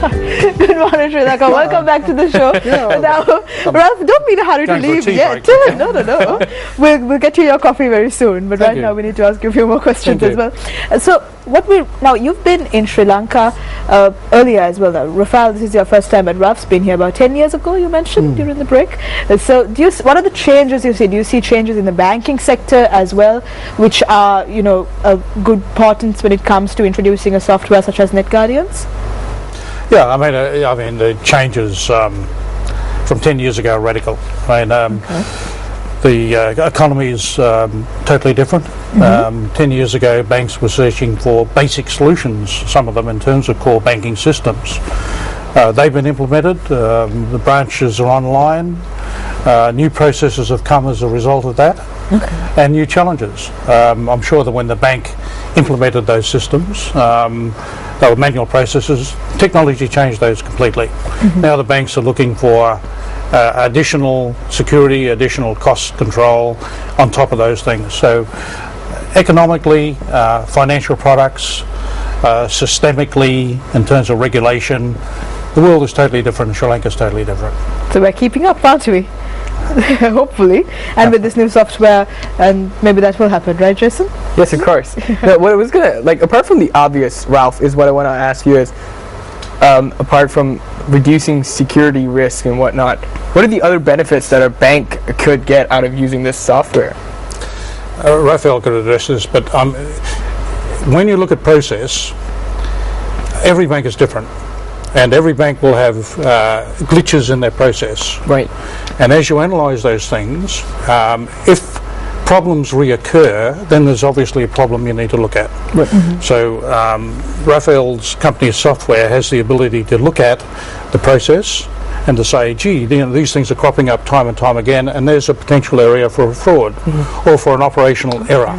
Good morning, Srilaka. Welcome back to the show. Now, Ralph, don't be in a hurry to leave yet. No. We'll get you your coffee very soon. But now we need to ask you a few more questions as well. So, now you've been in Sri Lanka earlier as well. Rafael, this is your first time, but Ralph's been here about 10 years ago. You mentioned during the break. So, what are the changes you see? Do you see changes in the banking sector as well, which are a good importance when it comes to introducing a software such as NetGuardians? Yeah, I mean the changes from 10 years ago are radical. The economy is totally different. 10 years ago, banks were searching for basic solutions, some of them in terms of core banking systems. They've been implemented, the branches are online, new processes have come as a result of that, and new challenges. I'm sure that when the bank implemented those systems, they were manual processes. Technology changed those completely. Now the banks are looking for additional security, additional cost control on top of those things. So economically, financial products, systemically, in terms of regulation, the world is totally different, Sri Lanka is totally different. So we're keeping up, aren't we? Hopefully, and with this new software, and maybe that will happen, right, Jason? Yes, of course. What I was apart from the obvious, Ralph, is what I want to ask you is, apart from reducing security risk and whatnot, what are the other benefits that a bank could get out of using this software? Raphael could address this, but when you look at process, every bank is different. And every bank will have glitches in their process. Right. And as you analyse those things, if problems reoccur, then there's obviously a problem you need to look at. Right. So Raphael's company's software has the ability to look at the process and to say, gee, these things are cropping up time and time again, and there's a potential area for a fraud or for an operational error.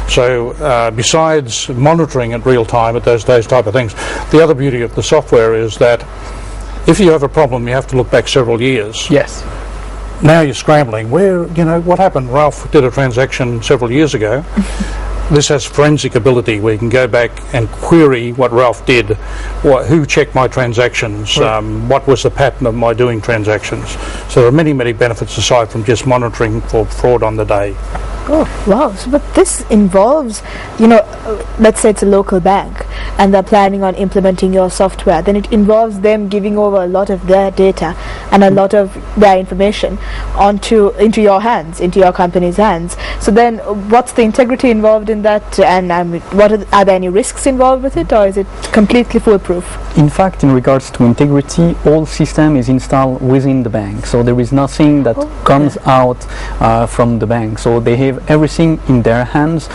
So besides monitoring at real time at those type of things, the other beauty of the software is that if you have a problem, you have to look back several years. Yes. Now you're scrambling. What happened? Ralph did a transaction several years ago. This has forensic ability where you can go back and query what Ralph did, who checked my transactions, what was the pattern of my doing transactions. So there are many, many benefits aside from just monitoring for fraud on the day. Oh, wow. So, but this involves, let's say it's a local bank and they're planning on implementing your software. Then it involves them giving over a lot of their data and a lot of their information into your hands, into your company's hands. So then what's the integrity involved in that, and are there any risks involved with it, or is it completely foolproof? In fact, in regards to integrity, all system is installed within the bank, so there is nothing that comes out from the bank. So they have everything in their hands.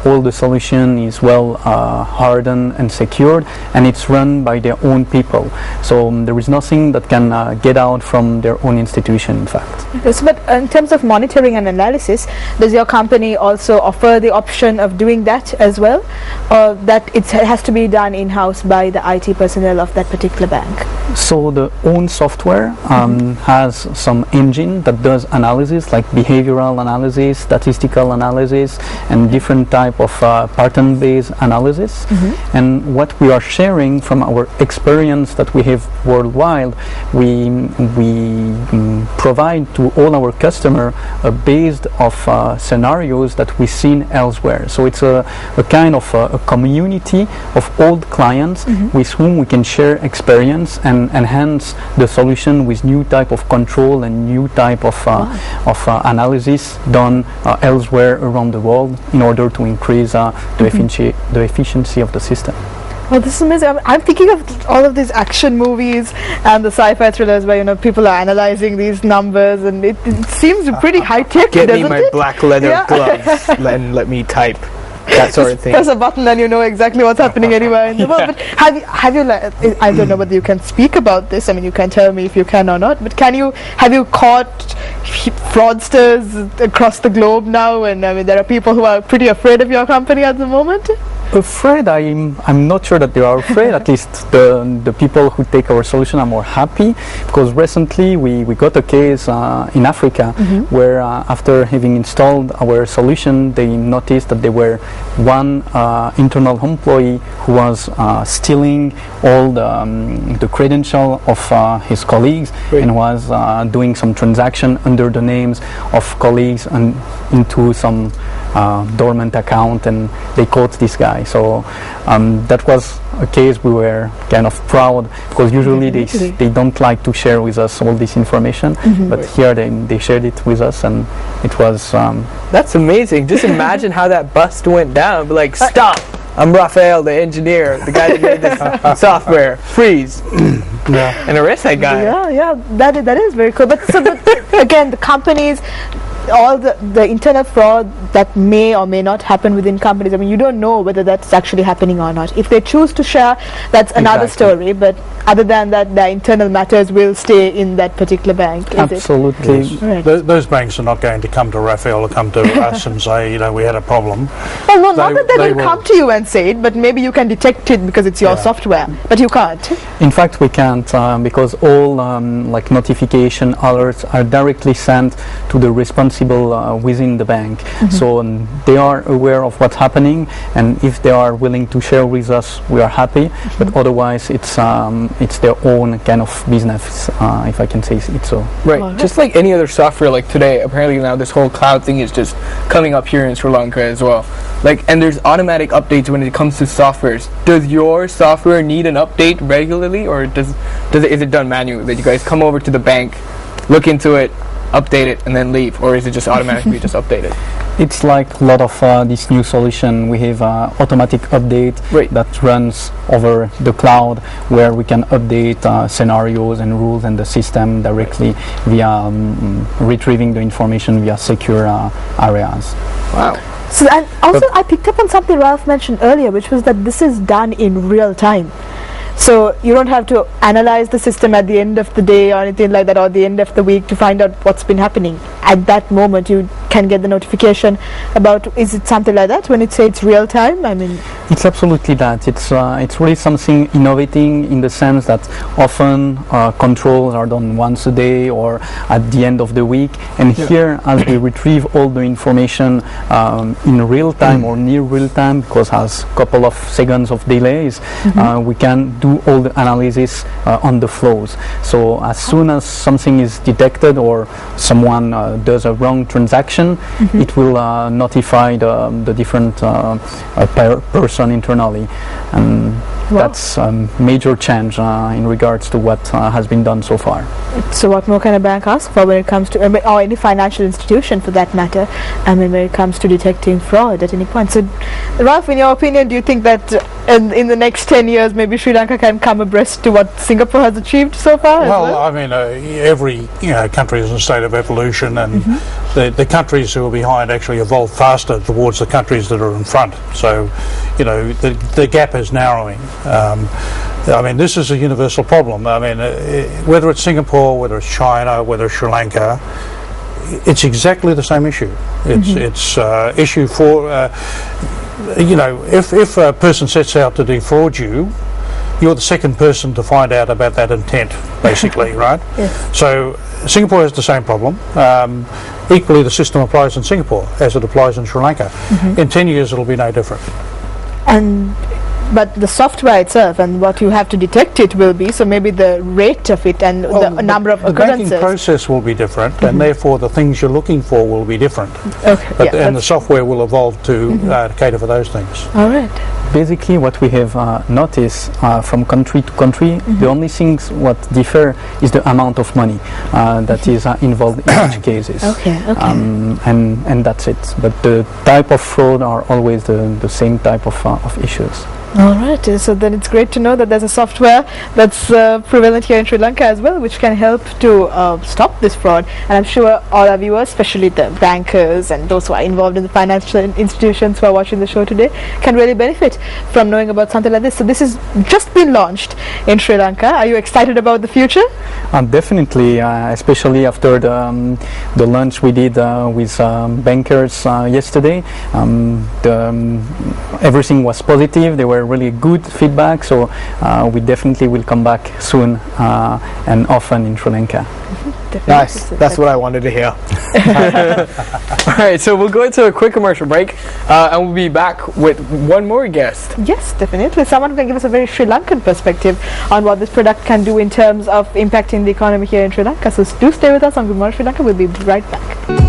All the solution is well hardened and secured, and it's run by their own people. So there is nothing that can get out from their own institution, in fact. Yes, but in terms of monitoring and analysis, does your company also offer the option of doing that as well, or that it has to be done in-house by the IT personnel of that particular bank? So the own software has some engine that does analysis, like behavioral analysis, statistical analysis, and different type of pattern-based analysis. And what we are sharing from our experience that we have worldwide, we provide to all our customer a base of scenarios that we've seen elsewhere. So it's a kind of a community of old clients with whom we can share experience and enhance the solution with new type of control and new type of analysis done elsewhere around the world in order to increase the efficiency of the system. Well, this is amazing. I'm thinking of all of these action movies and the sci-fi thrillers where people are analyzing these numbers, and it seems pretry high-tech, doesn't it? Get me my black leather gloves and let me type. That sort of thing. Press a button and you know exactly what's happening anywhere in the world. But have you I don't know whether you can speak about this. I mean, you can tell me if you can or not. But have you caught fraudsters across the globe now? And I mean, there are people who are pretty afraid of your company at the moment. Afraid, I'm not sure that they are afraid. At least the people who take our solution are more happy, because recently we got a case in Africa where after having installed our solution, they noticed that there were one internal employee who was stealing all the credential of his colleagues and was doing some transaction under the names of colleagues and into some dormant account, and they caught this guy. So that was a case we were kind of proud, because usually they don't like to share with us all this information, but here they shared it with us, and it was that's amazing. Just imagine how that bust went down. Be like, stop, I'm Raphael, the engineer, the guy that made this software, freeze. And arrest that guy. That is very cool. But again, the companies, all the internal fraud that may or may not happen within companies, I mean, you don't know whether that's actually happening or not. If they choose to share, that's another story, but other than that, the internal matters will stay in that particular bank. Absolutely. Yes. Right. Those banks are not going to come to Raphael or come to us and say, you know, we had a problem. Well, no, not that they will come to you and say it, but maybe you can detect it because it's your software, but you can't. In fact, we can't, because all like notification alerts are directly sent to the responsible within the bank. So they are aware of what's happening, and if they are willing to share with us, we are happy, but otherwise it's their own kind of business, if I can say it so. Right. Just like any other software, like today, apparently now this whole cloud thing is just coming up here in Sri Lanka as well. Like, and there's automatic updates when it comes to softwares. Does your software need an update regularly, or is it done manually? That you guys come over to the bank, look into it, update it, and then leave, or is it just automatically just updated? It's like a lot of this new solution. We have automatic update that runs over the cloud, where we can update scenarios and rules and the system directly via retrieving the information via secure areas. Wow. So, and also I picked up on something Ralph mentioned earlier, which was that this is done in real time. So you don't have to analyze the system at the end of the day or anything like that, or the end of the week, to find out what's been happening. At that moment you can get the notification about, is it something like that when it says it's real time? I mean, it's absolutely that. It's really something innovating, in the sense that often controls are done once a day or at the end of the week, and here, as we retrieve all the information in real time or near real time, because it has a couple of seconds of delays, we can do all the analysis on the flows. So as soon as something is detected or someone does a wrong transaction, it will notify the different person internally, and that's a major change in regards to what has been done so far. So what more can a bank ask for when it comes to, or any financial institution for that matter, I mean, when it comes to detecting fraud at any point? So Ralph, in your opinion, do you think that in the next 10 years maybe Sri Lanka can come abreast to what Singapore has achieved so far? Well, I mean, every country is in a state of evolution, and the countries who are behind actually evolve faster towards the countries that are in front. So, you know, the gap is narrowing. I mean, this is a universal problem. I mean, whether it's Singapore, whether it's China, whether it's Sri Lanka, it's exactly the same issue. It's issue for, you know, if a person sets out to defraud you, you're the second person to find out about that intent, basically, right? Yes. So Singapore has the same problem. Equally, the system applies in Singapore as it applies in Sri Lanka. In 10 years, it'll be no different. But the software itself and what you have to detect it will be, so maybe the rate of it and the number of occurrences. The banking process will be different, and therefore the things you're looking for will be different. Okay. And the software will evolve to cater for those things. All right. Basically, what we have noticed from country to country, the only things what differ is the amount of money that is involved in each cases. And that's it. But the type of fraud are always the same type of issues. All right, so then it's great to know that there's a software that's prevalent here in Sri Lanka as well, which can help to stop this fraud. And I'm sure all our viewers, especially the bankers and those who are involved in the financial institutions who are watching the show today, can really benefit from knowing about something like this. So this has just been launched in Sri Lanka. Are you excited about the future? Definitely, especially after the lunch we did with bankers yesterday. Everything was positive. There were really good feedback, so we definitely will come back soon and often in Sri Lanka. Nice. That's what I wanted to hear. All right, so we'll go into a quick commercial break, and we'll be back with one more guest. Yes, definitely. Someone who can give us a very Sri Lankan perspective on what this product can do in terms of impacting the economy here in Sri Lanka. So do stay with us on Good Morning Sri Lanka. We'll be right back.